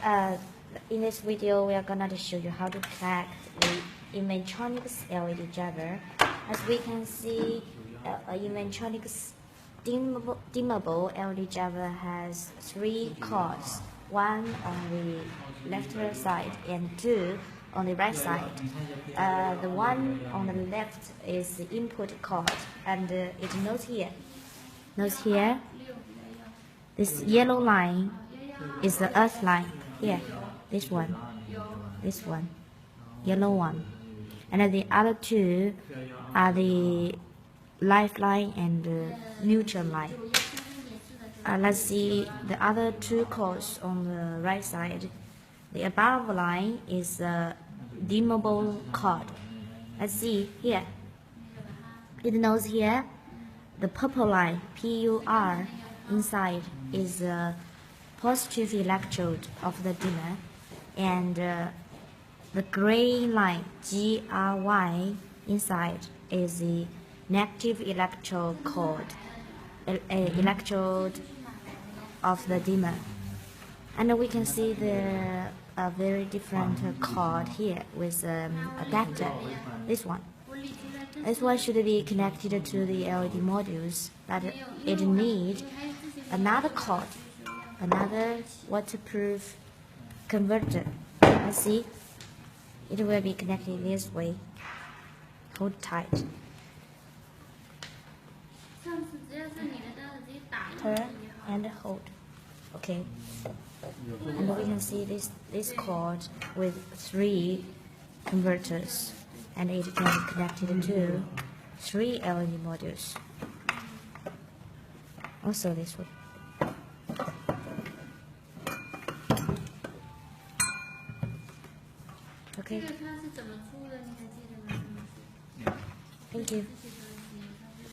In this video, we are gonna show you how to connect the Inventronics LED driver. As we can see, Inventronics dimmable LED driver has 3 cords, one on the left side and 2 on the right side. The one on the left is the input cord, and it notes here. This yellow line is the earth line. Here, this one, yellow one, and then the other 2 are the lifeline and neutral line. Let's see the other 2 cords on the right side. The above line is a dimmable cord. Let's see here. It knows here the purple line PUR inside is a positive electrode of the dimmer, and the gray line GRY inside is the negative electrode electrode of the dimmer. And we can see the very different cord here with adapter. This one should be connected to the LED modules, but it needs another cord, another waterproof converter. Let's see. It will be connected this way. Hold tight. Turn and hold. Okay. And we can see this cord with 3 converters, and it can be connected to 3 LED modules. Also this one. Okay. Thank you.